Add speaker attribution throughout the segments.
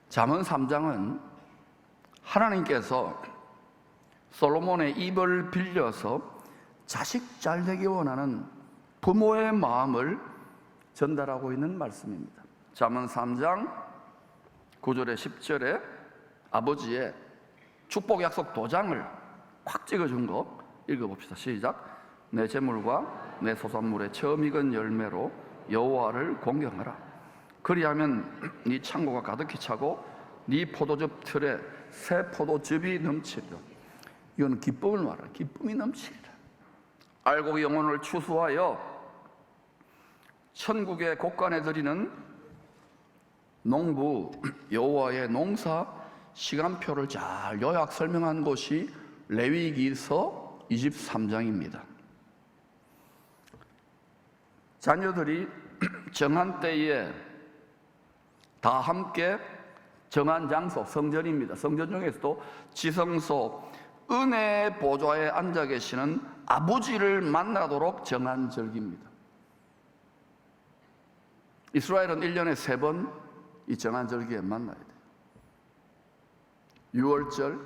Speaker 1: 잠언 3장은 하나님께서 솔로몬의 입을 빌려서 자식 잘 되기 원하는 부모의 마음을 전달하고 있는 말씀입니다. 잠언 3장 9절에 10절에 아버지의 축복 약속 도장을 확 찍어준 거 읽어봅시다. 시작. 내 재물과 내 소산물의 처음 익은 열매로 여호와를 공경하라. 그리하면 네 창고가 가득히 차고 네 포도즙 틀에 새 포도즙이 넘치리라. 이건 기쁨을 말하라. 기쁨이 넘치리라. 알고 영혼을 추수하여 천국의 곳간에 드리는 농부 여호와의 농사 시간표를 잘 요약 설명한 곳이 레위기서 23장입니다. 자녀들이 정한 때에 다 함께 정한 장소, 성전입니다. 성전 중에서도 지성소, 은혜의 보좌에 앉아 계시는 아버지를 만나도록 정한 절기입니다. 이스라엘은 1년에 3번 이 정한 절기에 만나야 돼요. 유월절,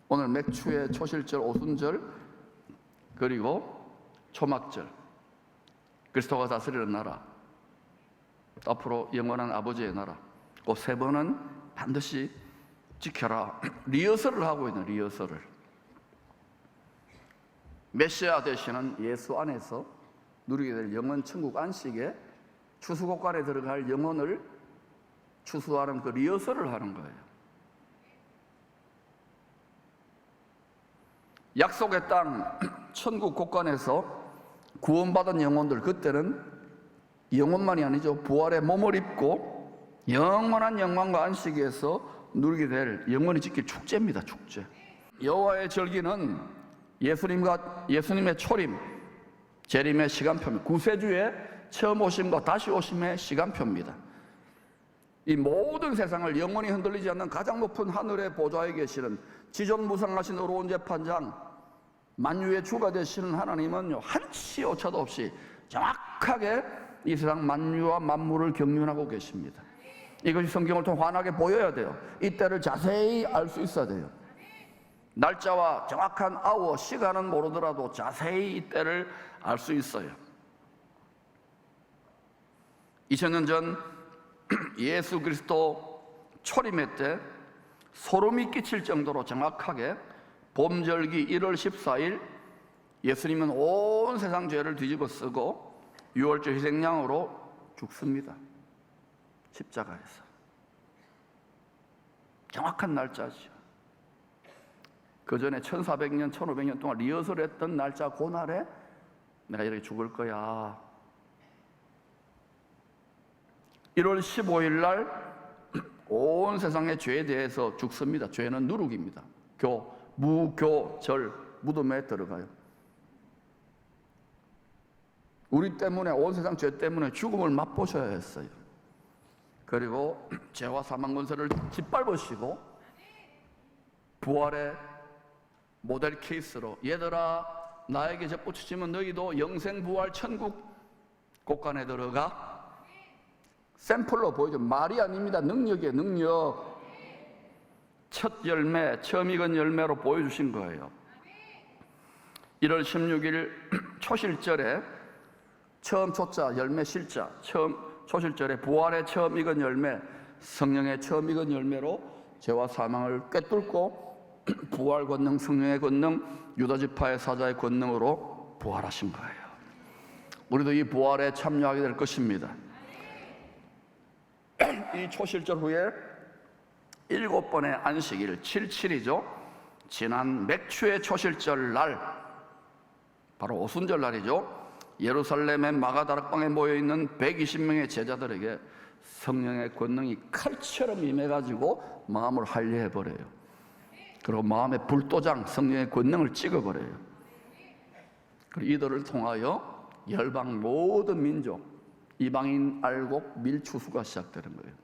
Speaker 1: 오늘 맥추의 초실절, 오순절, 그리고 초막절, 그리스도가 다스리는 나라, 앞으로 영원한 아버지의 나라, 그 3번은 반드시 지켜라. 리허설을 하고 있는 리허설을. 메시아 되시는 예수 안에서 누리게 될 영원 천국 안식에 추수곡간에 들어갈 영혼을 추수하는 그 리허설을 하는 거예요. 약속의 땅 천국 곳간에서 구원받은 영혼들, 그때는 영혼만이 아니죠. 부활의 몸을 입고 영원한 영광과 안식에서 누리게 될 영원히 지킬 축제입니다. 축제. 여호와의 절기는 예수님의 초림, 재림의 시간표입니다. 구세주의 처음 오심과 다시 오심의 시간표입니다. 이 모든 세상을 영원히 흔들리지 않는 가장 높은 하늘의 보좌에 계시는 지존무상하신 의로운 재판장, 만유의 주가 되시는 하나님은 한치 오차도 없이 정확하게 이 세상 만유와 만물을 경륜하고 계십니다. 이것이 성경을 통해 환하게 보여야 돼요. 이때를 자세히 알 수 있어야 돼요. 날짜와 정확한 아워, 시간은 모르더라도 자세히 이때를 알 수 있어요. 2000년 전 예수 그리스도 초림의 때 소름이 끼칠 정도로 정확하게 봄절기 1월 14일 예수님은 온 세상 죄를 뒤집어 쓰고 유월절 희생양으로 죽습니다. 십자가에서. 정확한 날짜죠. 그 전에 1400년, 1500년 동안 리허설했던 날짜, 그날에 내가 이렇게 죽을 거야. 1월 15일 날 온 세상의 죄에 대해서 죽습니다. 죄는 누룩입니다. 무교절 무덤에 들어가요. 우리 때문에, 온 세상 죄 때문에 죽음을 맛보셔야 했어요. 그리고 죄와 사망 권세를 짓밟으시고 부활의 모델 케이스로, 얘들아 나에게 접붙이시면 너희도 영생 부활 천국 곳간에 들어가. 샘플로 보여줘. 말이 아닙니다. 능력이에요. 능력. 첫 열매, 처음 익은 열매로 보여주신 거예요. 1월 16일 초실절에 처음 초자, 열매 실자, 초실절에 부활의 처음 익은 열매, 성령의 처음 익은 열매로 죄와 사망을 꿰뚫고 부활 권능, 성령의 권능, 유다지파의 사자의 권능으로 부활하신 거예요. 우리도 이 부활에 참여하게 될 것입니다. 이 초실절 후에 7번의 안식일, 77이죠. 지난 맥추의 초실절 날, 바로 오순절 날이죠. 예루살렘의 마가다락방에 모여있는 120명의 제자들에게 성령의 권능이 칼처럼 임해가지고 마음을 할례해버려요. 그리고 마음에 불도장, 성령의 권능을 찍어버려요. 그리고 이들을 통하여 열방 모든 민족, 이방인 알곡 밀추수가 시작되는 거예요.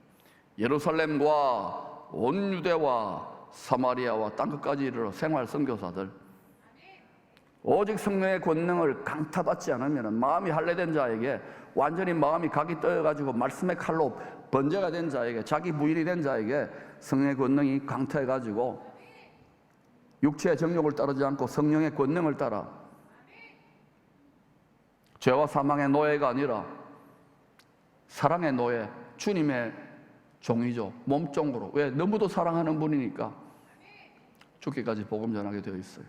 Speaker 1: 예루살렘과 온 유대와 사마리아와 땅끝까지 이르러 생활 선교사들, 오직 성령의 권능을 강타받지 않으면 마음이 할례된 자에게, 완전히 마음이 각이 떠여가지고 말씀의 칼로 번제가 된 자에게, 자기 부인이 된 자에게 성령의 권능이 강타해가지고 육체의 정욕을 따르지 않고 성령의 권능을 따라 죄와 사망의 노예가 아니라 사랑의 노예, 주님의 종이죠. 몸종으로. 왜? 너무도 사랑하는 분이니까 죽기까지 복음 전하게 되어 있어요.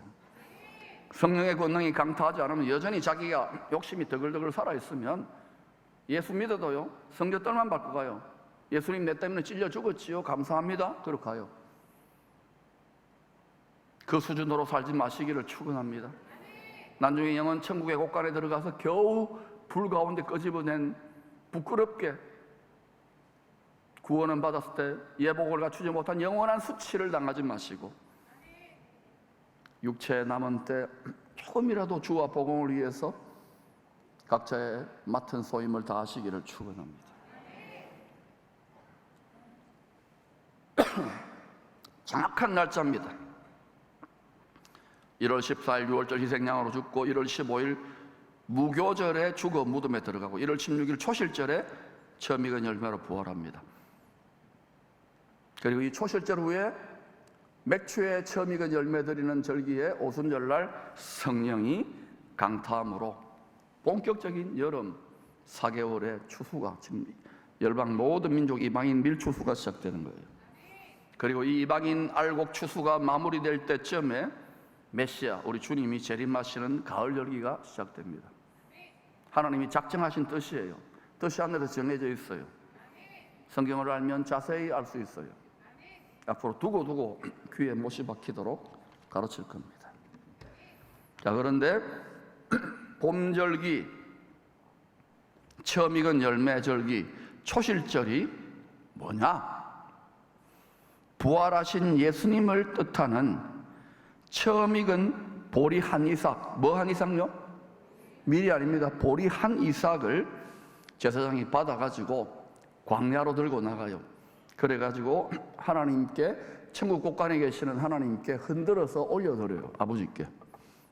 Speaker 1: 성령의 권능이 강타하지 않으면 여전히 자기가 욕심이 더글더글 살아있으면 예수 믿어도요, 성적떨만 밟고 가요. 예수님 내 때문에 찔려 죽었지요, 감사합니다, 그렇게 가요. 그 수준으로 살지 마시기를 축원합니다. 나중에 영은 천국의 곳간에 들어가서 겨우 불 가운데 끄집어낸 부끄럽게 구원은 받았을 때 예복을 갖추지 못한 영원한 수치를 당하지 마시고, 육체에 남은 때 조금이라도 주와 복음을 위해서 각자의 맡은 소임을 다하시기를 축원합니다. 정확한 날짜입니다. 1월 14일 6월절 희생양으로 죽고, 1월 15일 무교절에 죽어 무덤에 들어가고, 1월 16일 초실절에 처음 익은 열매로 부활합니다. 그리고 이 초실절 후에 맥추에 처음 익은 열매 드리는 절기에 오순절날 성령이 강타함으로 본격적인 여름 4개월의 추수가, 지금 열방 모든 민족 이방인 밀추수가 시작되는 거예요. 그리고 이 이방인 알곡 추수가 마무리될 때쯤에 메시아, 우리 주님이 재림하시는 가을 열기가 시작됩니다. 하나님이 작정하신 뜻이에요. 뜻이 하늘에서 정해져 있어요. 성경을 알면 자세히 알 수 있어요. 앞으로 두고 귀에 못이 박히도록 가르칠 겁니다. 자, 그런데 봄절기, 처음 익은 열매절기, 초실절이 뭐냐? 부활하신 예수님을 뜻하는 처음 익은 보리 한 이삭. 뭐 한 이삭요? 밀이 아닙니다. 보리 한 이삭을 제사장이 받아가지고 광야로 들고 나가요. 그래가지고 하나님께, 천국 곳간에 계시는 하나님께 흔들어서 올려드려요. 아버지께.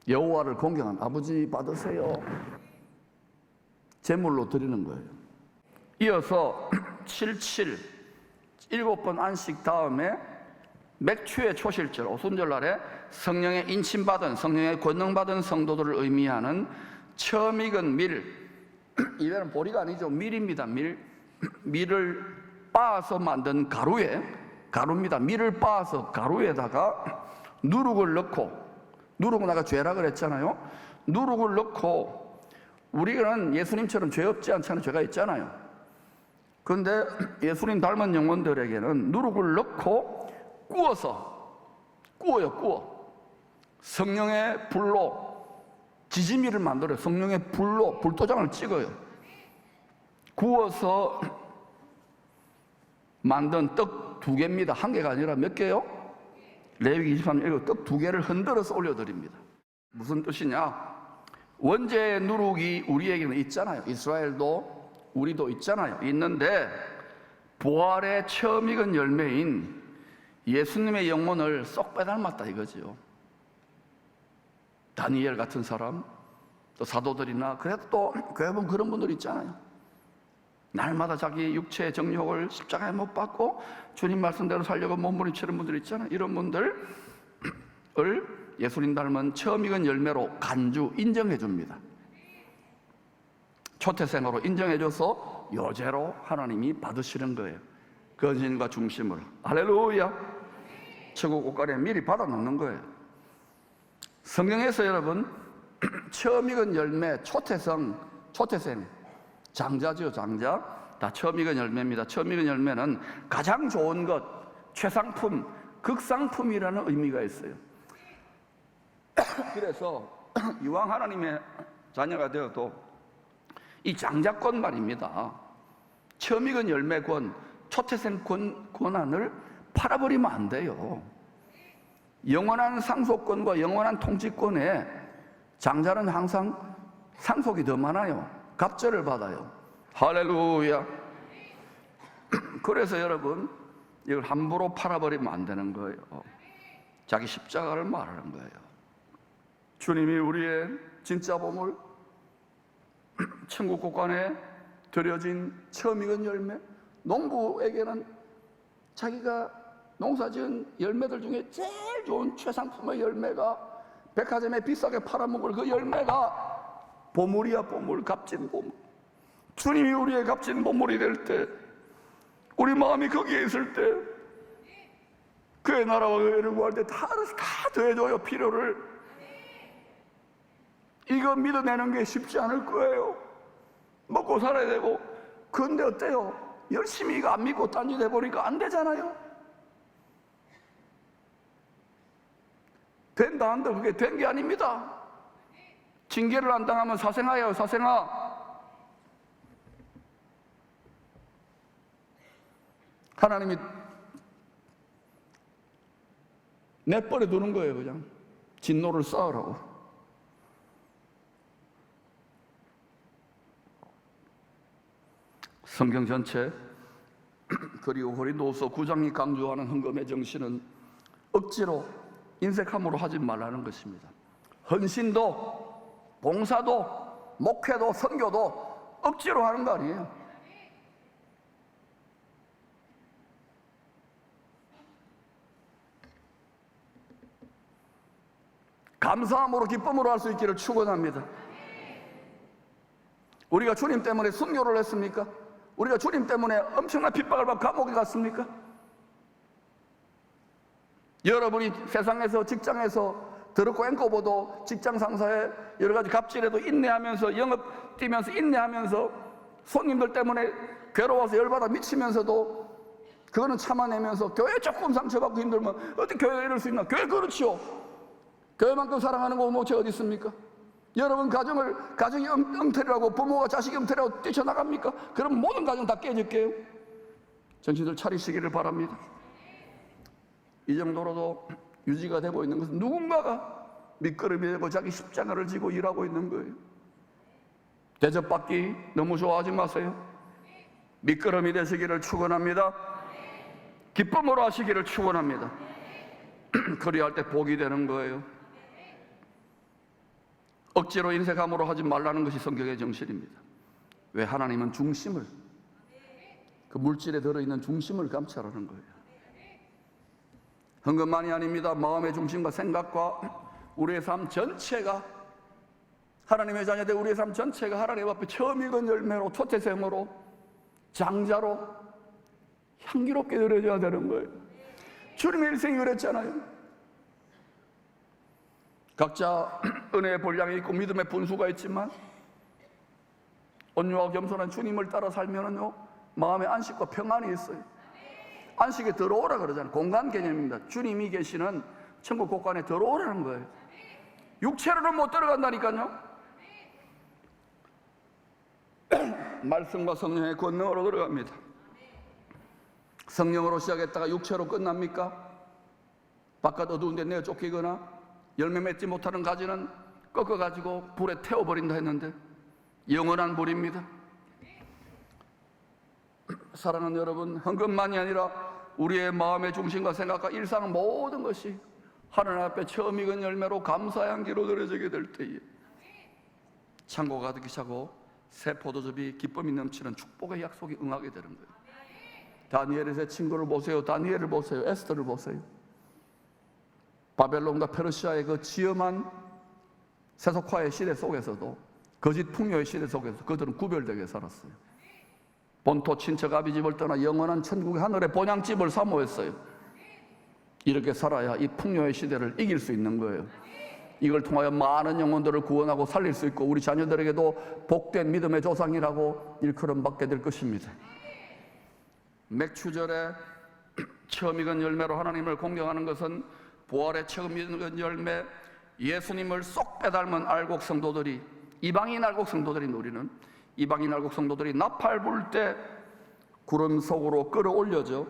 Speaker 1: 여호와를 공경한 아버지 받으세요. 제물로 드리는 거예요. 이어서 77, 7번 안식 다음에 맥추의 초실절, 오순절날에 성령의 인침받은, 성령의 권능받은 성도들을 의미하는 처음 익은 밀, 이번엔 보리가 아니죠, 밀입니다. 밀을 빻아서 만든 가루입니다. 밀을 빻아서 가루에다가 누룩을 넣고, 누룩은 아까 죄라 그랬잖아요. 누룩을 넣고, 우리는 예수님처럼 죄 없지 않잖아요. 죄가 있잖아요. 그런데 예수님 닮은 영혼들에게는 누룩을 넣고 구워요. 성령의 불로 지짐이를 만들어요. 성령의 불로 불도장을 찍어요. 구워서 만든 떡 2개입니다. 1개가 아니라 몇 개요? 레위기 23년 떡 2개를 흔들어서 올려드립니다. 무슨 뜻이냐? 원죄의 누룩이 우리에게는 있잖아요. 이스라엘도 우리도 있잖아요. 있는데 부활의 처음 익은 열매인 예수님의 영혼을 쏙 빼닮았다 이거지요. 다니엘 같은 사람, 또 사도들이나, 그래도 또 교회 보면 그런 분들 있잖아요. 날마다 자기 육체의 정욕을 십자가에 못 박고 주님 말씀대로 살려고 몸부림치는 분들 있잖아요. 이런 분들을 예수님 닮은 처음 익은 열매로 간주 인정해 줍니다. 초태생으로 인정해줘서 요제로 하나님이 받으시는 거예요. 근신과 중심을. 할렐루야. 천국 곳간에 미리 받아놓는 거예요. 성경에서 여러분 처음 익은 열매, 초태생, 장자죠, 장자. 다 처음 익은 열매입니다. 처음 익은 열매는 가장 좋은 것, 최상품, 극상품이라는 의미가 있어요. 그래서 이왕 하나님의 자녀가 되어도 이 장자권 말입니다. 처음 익은 열매권, 초태생 권한을 팔아버리면 안 돼요. 영원한 상속권과 영원한 통치권에 장자는 항상 상속이 더 많아요. 갑절을 받아요. 할렐루야. 그래서 여러분 이걸 함부로 팔아버리면 안 되는 거예요. 자기 십자가를 말하는 거예요. 주님이 우리의 진짜 보물, 천국 곳간에 들여진 처음 익은 열매. 농부에게는 자기가 농사지은 열매들 중에 제일 좋은 최상품의 열매가, 백화점에 비싸게 팔아먹을 그 열매가 보물이야. 보물, 값진 보물. 주님이 우리의 값진 보물이 될 때, 우리 마음이 거기에 있을 때, 그의 나라와 그의 의를 구할 때 다 더해줘요. 필요를. 이거 믿어내는 게 쉽지 않을 거예요. 먹고 살아야 되고. 그런데 어때요? 열심히 이거 안 믿고 딴짓 해보니까 안 되잖아요. 된다 한들 그게 된 게 아닙니다. 징계를 안 당하면 사생아예요. 사생아. 하나님이 내버려 두는 거예요. 그냥 진노를 쌓으라고. 성경 전체, 그리고 고린도후서 9장이 강조하는 헌금의 정신은 억지로 인색함으로 하지 말라는 것입니다. 헌신도, 봉사도, 목회도, 선교도 억지로 하는 거 아니에요. 감사함으로 기쁨으로 할 수 있기를 축원합니다. 우리가 주님 때문에 순교를 했습니까? 우리가 주님 때문에 엄청난 핍박을 받고 감옥에 갔습니까? 여러분이 세상에서, 직장에서 더럽고 앵꼬보도 직장 상사의 여러 가지 갑질에도 인내하면서, 영업 뛰면서 인내하면서, 손님들 때문에 괴로워서 열받아 미치면서도 그거는 참아내면서, 교회 조금 상처받고 힘들면 어떻게 교회가 이럴 수 있나? 교회 그렇지요. 교회만큼 사랑하는 공동체 어디 있습니까? 여러분 가정이 엉터리라고, 부모가 자식이 엉터리라고 뛰쳐나갑니까? 그럼 모든 가정 다 깨질게요. 정신들 차리시기를 바랍니다. 이 정도로도 유지가 되고 있는 것은 누군가가 밑거름이 되고 자기 십자가를 지고 일하고 있는 거예요. 대접받기 너무 좋아하지 마세요. 밑거름이 되시기를 축원합니다. 기쁨으로 하시기를 축원합니다. 그리할 때 복이 되는 거예요. 억지로 인색함으로 하지 말라는 것이 성경의 정신입니다. 왜? 하나님은 중심을, 그 물질에 들어있는 중심을 감찰하는 거예요. 헌금만이 아닙니다. 마음의 중심과 생각과 우리의 삶 전체가, 하나님의 자녀들 우리의 삶 전체가 하나님 앞에 처음 익은 열매로, 초태생으로, 장자로 향기롭게 드려져야 되는 거예요. 주님의 일생이 그랬잖아요. 각자 은혜의 분량이 있고 믿음의 분수가 있지만 온유하고 겸손한 주님을 따라 살면은요, 마음의 안식과 평안이 있어요. 안식에 들어오라 그러잖아요. 공간 개념입니다. 주님이 계시는 천국 곳간에 들어오라는 거예요. 육체로는 못 들어간다니까요. 말씀과 성령의 권능으로 들어갑니다. 성령으로 시작했다가 육체로 끝납니까? 바깥 어두운데 내어 쫓기거나 열매 맺지 못하는 가지는 꺾어가지고 불에 태워버린다 했는데 영원한 불입니다. 사랑하는 여러분, 헌금만이 아니라 우리의 마음의 중심과 생각과 일상 모든 것이 하나님 앞에 처음 익은 열매로 감사의 향기로 드려지게 될 때에 창고가 가득히 차고 새 포도즙이 기쁨이 넘치는 축복의 약속이 응하게 되는 거예요. 다니엘의 세 친구를 보세요. 다니엘을 보세요. 에스더를 보세요. 바벨론과 페르시아의 그 지엄한 세속화의 시대 속에서도, 거짓 풍요의 시대 속에서 그들은 구별되게 살았어요. 본토 친척 아비집을 떠나 영원한 천국의 하늘의 본향집을 사모했어요. 이렇게 살아야 이 풍요의 시대를 이길 수 있는 거예요. 이걸 통하여 많은 영혼들을 구원하고 살릴 수 있고 우리 자녀들에게도 복된 믿음의 조상이라고 일컬음받게 될 것입니다. 맥추절에 처음 익은 열매로 하나님을 공경하는 것은 부활의 처음 익은 열매, 예수님을 쏙 빼닮은 알곡 성도들이, 이방인 알곡 성도들이 누리는, 이방인 알곡 성도들이 나팔 불 때 구름 속으로 끌어올려져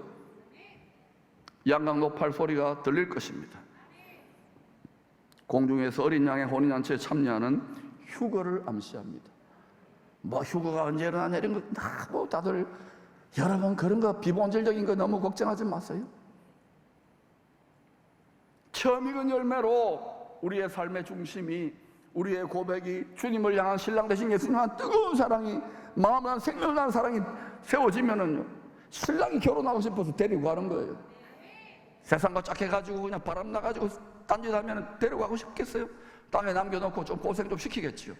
Speaker 1: 양각 노팔 소리가 들릴 것입니다. 공중에서 어린 양의 혼인잔치에 참여하는 휴거를 암시합니다. 뭐 휴거가 언제 일어나냐 이런 거 다들 여러분 그런 거 비본질적인 거 너무 걱정하지 마세요. 처음 익은 열매로 우리의 삶의 중심이, 우리의 고백이 주님을 향한 신랑 되신 예수님한 뜨거운 사랑이, 마음에 생명난 사랑이 세워지면은요, 신랑이 결혼하고 싶어서 데리고 가는 거예요. 세상과 짝해가지고 그냥 바람 나가지고 딴짓하면 데리고 가고 싶겠어요? 땅에 남겨놓고 좀 고생 좀 시키겠지요.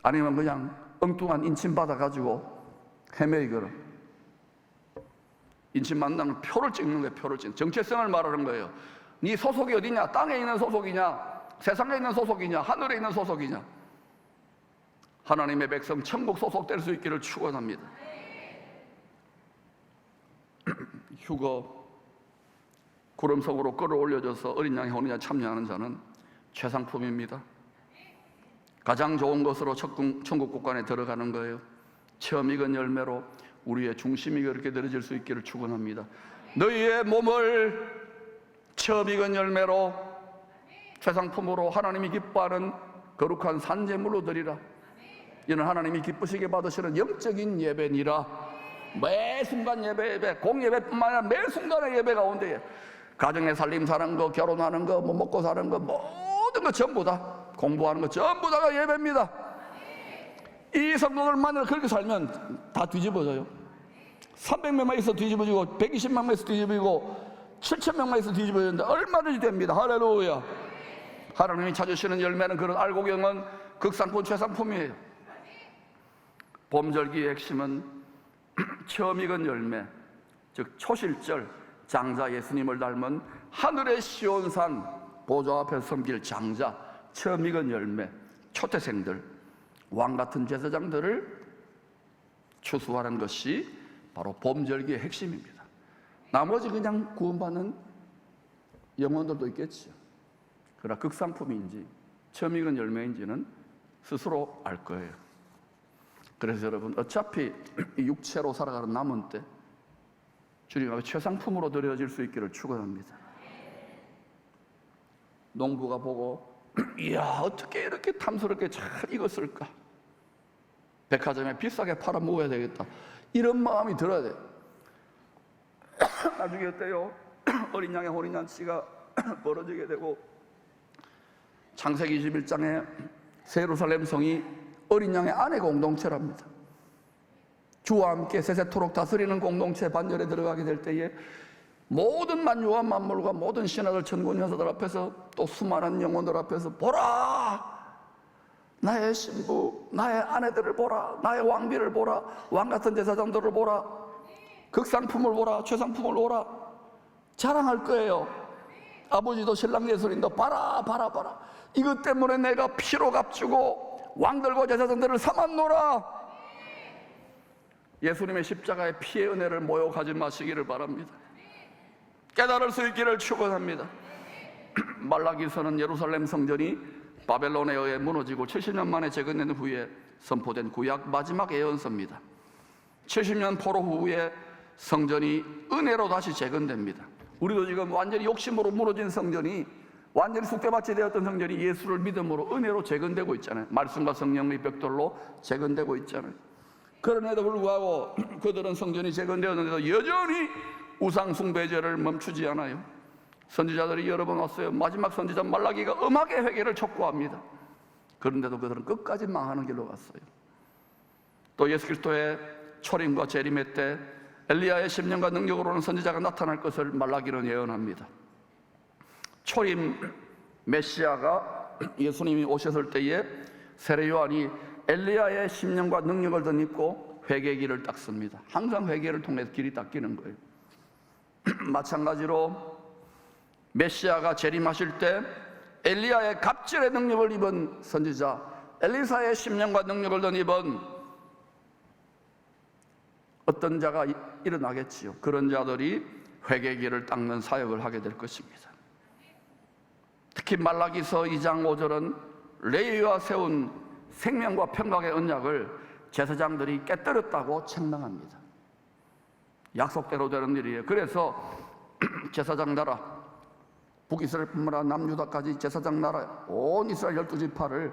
Speaker 1: 아니면 그냥 엉뚱한 인침 받아가지고 헤매이거나. 인침 만나면 표를 찍는 거예요. 표를 찍는, 정체성을 말하는 거예요. 네 소속이 어디냐? 땅에 있는 소속이냐? 세상에 있는 소속이냐? 하늘에 있는 소속이냐? 하나님의 백성 천국 소속될 수 있기를 축원합니다. 휴거 구름 속으로 끌어올려져서 어린 양의 혼인에 참여하는 자는 최상품입니다. 가장 좋은 것으로 천국 국간에 들어가는 거예요. 처음 익은 열매로 우리의 중심이 그렇게 들어질 수 있기를 축원합니다. 너희의 몸을 처음 익은 열매로 최상품으로 하나님이 기뻐하는 거룩한 산제물로 드리라. 이는 하나님이 기쁘시게 받으시는 영적인 예배니라. 매 순간 예배, 공예배뿐만 아니라 매 순간의 예배 가운데 가정의 살림 사는 거, 결혼하는 거, 뭐 먹고 사는 거, 모든 거 전부 다, 공부하는 거 전부 다가 예배입니다. 이 성도들만으로 그렇게 살면 다 뒤집어져요. 300명만 있어 뒤집어지고, 120명만 있어 뒤집어지고, 7,000명만 있어 뒤집어지는데 얼마든지 됩니다. 할렐루야. 하나님이 찾으시는 열매는, 그런 알곡경은 극상품 최상품이에요. 봄절기의 핵심은 처음 익은 열매, 즉 초실절, 장자 예수님을 닮은 하늘의 시온산 보좌 앞에 섬길 장자, 처음 익은 열매, 초태생들, 왕같은 제사장들을 추수하는 것이 바로 봄절기의 핵심입니다. 나머지 그냥 구원받는 영혼들도 있겠죠. 그러나 극상품인지 처음 익은 열매인지는 스스로 알 거예요. 그래서 여러분, 어차피 육체로 살아가는 남은 때 주님 앞에 최상품으로 드려질 수 있기를 축원합니다. 농부가 보고, 이야, 어떻게 이렇게 탐스럽게 잘 익었을까? 백화점에 비싸게 팔아 먹어야 되겠다, 이런 마음이 들어야 돼요. 나중에 어때요? 어린 양의 혼인잔치가 벌어지게 되고, 창세기 21장에 새 예루살렘 성이 어린 양의 아내 공동체랍니다. 주와 함께 세세토록 다스리는 공동체 반열에 들어가게 될 때에 모든 만유와 만물과 모든 신하들, 천군 천사들 앞에서, 또 수많은 영혼들 앞에서, 보라, 나의 신부, 나의 아내들을 보라, 나의 왕비를 보라, 왕같은 제사장들을 보라, 극상품을 보라, 최상품을 보라, 자랑할 거예요. 아버지도 신랑 예수님도 봐라, 봐라, 봐라, 이것 때문에 내가 피로 값주고 왕들과 제사장들을 삼았노라. 예수님의 십자가의 피의 은혜를 모욕하지 마시기를 바랍니다. 깨달을 수 있기를 축원합니다. 말라기서는 예루살렘 성전이 바벨론에 의해 무너지고 70년 만에 재건된 후에 선포된 구약 마지막 예언서입니다. 70년 포로 후에 성전이 은혜로 다시 재건됩니다. 우리도 지금 완전히 욕심으로 무너진 성전이, 완전히 쑥대밭이 되었던 성전이 예수를 믿음으로 은혜로 재건되고 있잖아요. 말씀과 성령의 벽돌로 재건되고 있잖아요. 그럼에도 불구하고 그들은 성전이 재건되었는데도 여전히 우상 숭배죄를 멈추지 않아요. 선지자들이 여러 번 왔어요. 마지막 선지자 말라기가 음악의 회개를 촉구합니다. 그런데도 그들은 끝까지 망하는 길로 갔어요. 또 예수 그리스도의 초림과 재림의 때 엘리야의 심령과 능력으로는 선지자가 나타날 것을 말라기는 예언합니다. 초림 메시아가 예수님이 오셨을 때에 세례 요한이 엘리야의 심령과 능력을 덧입고 회개의 길을 닦습니다. 항상 회개를 통해서 길이 닦이는 거예요. 마찬가지로 메시아가 재림하실 때 엘리야의 갑질의 능력을 입은 선지자, 엘리사의 심령과 능력을 덧입은 어떤 자가 일어나겠지요. 그런 자들이 회개의 길을 닦는 사역을 하게 될 것입니다. 특히 말라기서 2장 5절은 레위와 세운 생명과 평강의 언약을 제사장들이 깨뜨렸다고 책망합니다. 약속대로 되는 일이에요. 그래서 제사장 나라, 북이스라엘뿐만 아니라 남유다까지 제사장 나라, 온 이스라엘 12지파를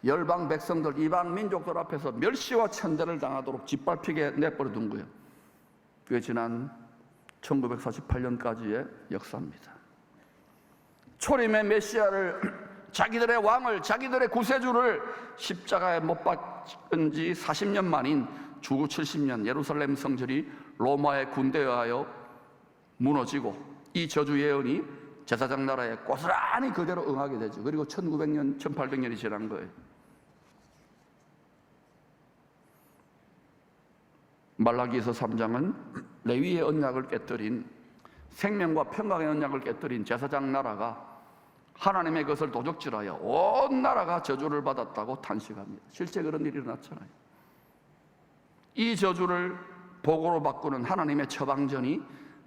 Speaker 1: 열방 백성들, 이방 민족들 앞에서 멸시와 천대를 당하도록 짓밟히게 내버려 둔 거예요. 그게 지난 1948년까지의 역사입니다. 초림의 메시아를, 자기들의 왕을, 자기들의 구세주를 십자가에 못 박은 지 40년 만인 주후 70년 예루살렘 성전이 로마의 군대에 의하여 무너지고 이 저주 예언이 제사장 나라에 고스란히 그대로 응하게 되죠. 그리고 1900년, 1800년이 지난 거예요. 말라기서 3장은 레위의 언약을 깨뜨린, 생명과 평강의 언약을 깨뜨린 제사장 나라가 하나님의 것을 도적질하여 온 나라가 저주를 받았다고 탄식합니다. 실제 그런 일이 일어났잖아요. 이 저주를 복으로 바꾸는 하나님의 처방전이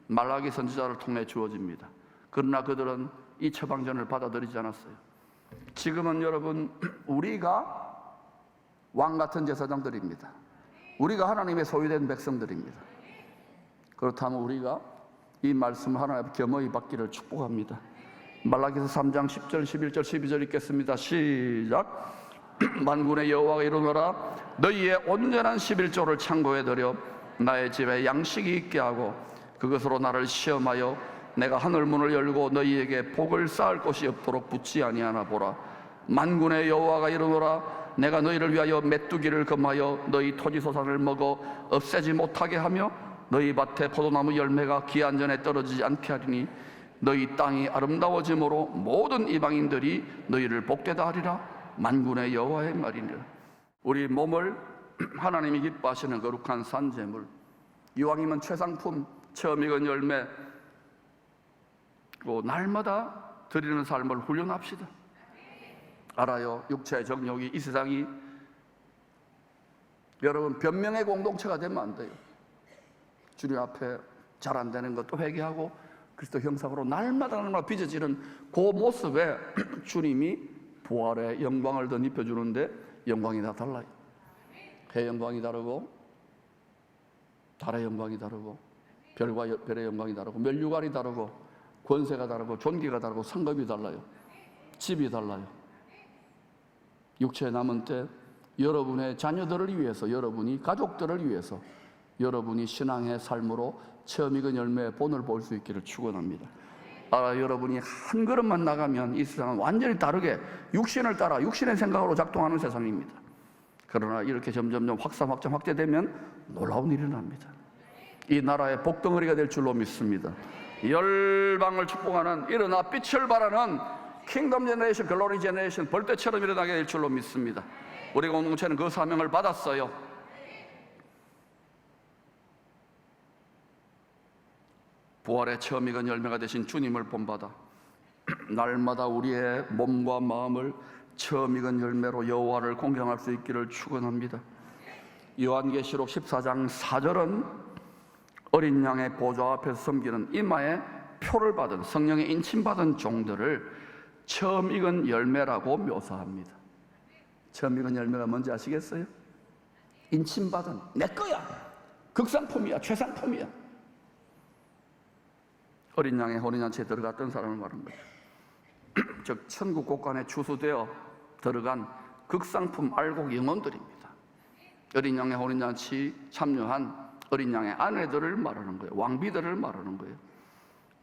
Speaker 1: 말라기 선지자를 통해 주어집니다. 그러나 그들은 이 처방전을 받아들이지 않았어요. 지금은 여러분, 우리가 왕 같은 제사장들입니다. 우리가 하나님의 소유된 백성들입니다. 그렇다면 우리가 이 말씀을 하나님 앞에 겸허히 받기를 축복합니다. 말라기서 3장 10절, 11절, 12절 읽겠습니다. 시작. 만군의 여호와가 이르노라, 너희의 온전한 11조를 창고에 들여 나의 집에 양식이 있게 하고 그것으로 나를 시험하여 내가 하늘 문을 열고 너희에게 복을 쌓을 곳이 없도록 붙지 아니하나 보라. 만군의 여호와가 이르노라, 내가 너희를 위하여 메뚜기를 금하여 너희 토지소산을 먹어 없애지 못하게 하며 너희 밭에 포도나무 열매가 기한 전에 떨어지지 않게 하리니 너희 땅이 아름다워짐으로 모든 이방인들이 너희를 복되다 하리라. 만군의 여호와의 말이니라. 우리 몸을 하나님이 기뻐하시는 거룩한 산제물, 이왕이면 최상품, 처음 익은 열매, 날마다 드리는 삶을 훈련합시다. 알아요, 육체의 정욕이 이 세상이 여러분 변명의 공동체가 되면 안 돼요. 주님 앞에 잘 안 되는 것도 회개하고 그리스도 형상으로 날마다 빚어지는 그 모습에 주님이 부활의 영광을 더 입혀주는데 영광이 다 달라요. 해의 영광이 다르고 달의 영광이 다르고 별과 별의 영광이 다르고 면류관이 다르고 권세가 다르고 존귀가 다르고 상급이 달라요. 집이 달라요. 육체에 남은 때 여러분의 자녀들을 위해서, 여러분이 가족들을 위해서 여러분이 신앙의 삶으로 처음 익은 열매의 본을 볼 수 있기를 축원합니다. 여러분이 한 걸음만 나가면 이 세상은 완전히 다르게 육신을 따라 육신의 생각으로 작동하는 세상입니다. 그러나 이렇게 점점 확장되면 놀라운 일이 일어납니다. 이 나라의 복덩어리가 될 줄로 믿습니다. 열방을 축복하는, 일어나 빛을 발하는 킹덤 제너레이션, 글로리 제너레이션, 벌떼처럼 일어나게 될 줄로 믿습니다. 우리 공동체는 그 사명을 받았어요. 부활의 처음 익은 열매가 되신 주님을 본받아 날마다 우리의 몸과 마음을 처음 익은 열매로 여호와를 공경할 수 있기를 축원합니다. 요한계시록 14장 4절은 어린 양의 보좌 앞에서 섬기는 이마에 표를 받은, 성령의 인침받은 종들을 처음 익은 열매라고 묘사합니다. 처음 익은 열매가 뭔지 아시겠어요? 인침받은, 내 거야, 극상품이야, 최상품이야. 어린 양의 혼인잔치에 들어갔던 사람을 말하는 거죠. 즉 천국 곳간에 추수되어 들어간 극상품 알곡 영혼들입니다. 어린 양의 혼인잔치 참여한 어린 양의 아내들을 말하는 거예요. 왕비들을 말하는 거예요.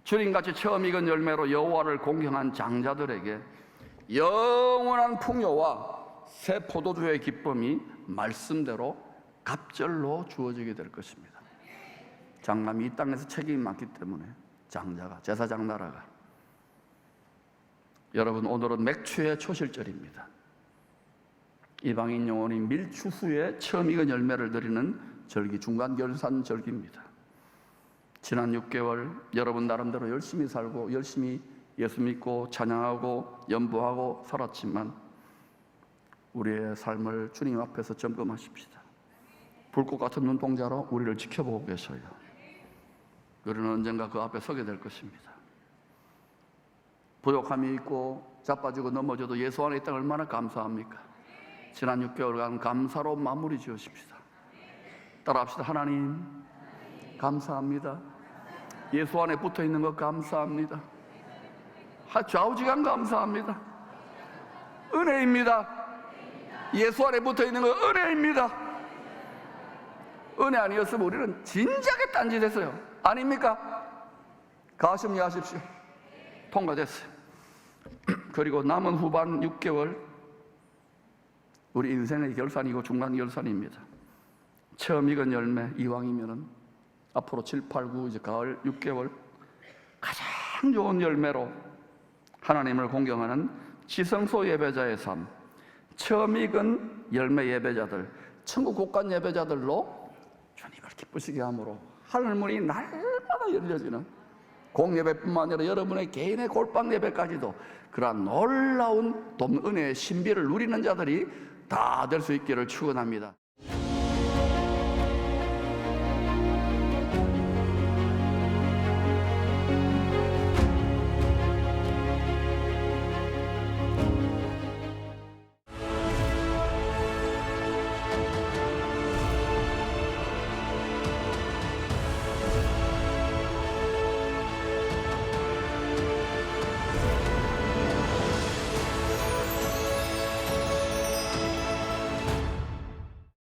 Speaker 1: 주님같이 처음 익은 열매로 여호와를 공경한 장자들에게 영원한 풍요와 새 포도주의 기쁨이 말씀대로 갑절로 주어지게 될 것입니다. 장남이 이 땅에서 책임이 많기 때문에 장자가, 제사장 나라가. 여러분, 오늘은 맥추의 초실절입니다. 이방인 영혼이 밀추수에 처음 익은 열매를 드리는 절기, 중간결산 절기입니다. 지난 6개월 여러분 나름대로 열심히 살고 열심히 예수 믿고 찬양하고 연보하고 살았지만 우리의 삶을 주님 앞에서 점검하십시다. 불꽃 같은 눈동자로 우리를 지켜보고 계셔요. 우리는 언젠가 그 앞에 서게 될 것입니다. 부족함이 있고 자빠지고 넘어져도 예수 안에 있다는 얼마나 감사합니까? 지난 6개월간 감사로 마무리 지으십시다. 따라합시다. 하나님 감사합니다. 예수 안에 붙어있는 것 감사합니다. 좌우지간 감사합니다. 은혜입니다. 예수 안에 붙어있는 것 은혜입니다. 은혜 아니었으면 우리는 진작에 딴짓했어요. 아닙니까? 가심리 하십시오. 통과됐어요. 그리고 남은 후반 6개월, 우리 인생의 결산이고 중간 결산입니다. 처음 익은 열매 이왕이면은 앞으로 7, 8, 9 이제 가을 6개월 가장 좋은 열매로 하나님을 공경하는 지성소 예배자의 삶, 처음 익은 열매 예배자들, 천국 곳간 예배자들로 주님을 기쁘시게 함으로 하늘문이 날마다 열려지는 공예배뿐만 아니라 여러분의 개인의 골방 예배까지도 그러한 놀라운 은혜의 신비를 누리는 자들이 다 될 수 있기를 축원합니다.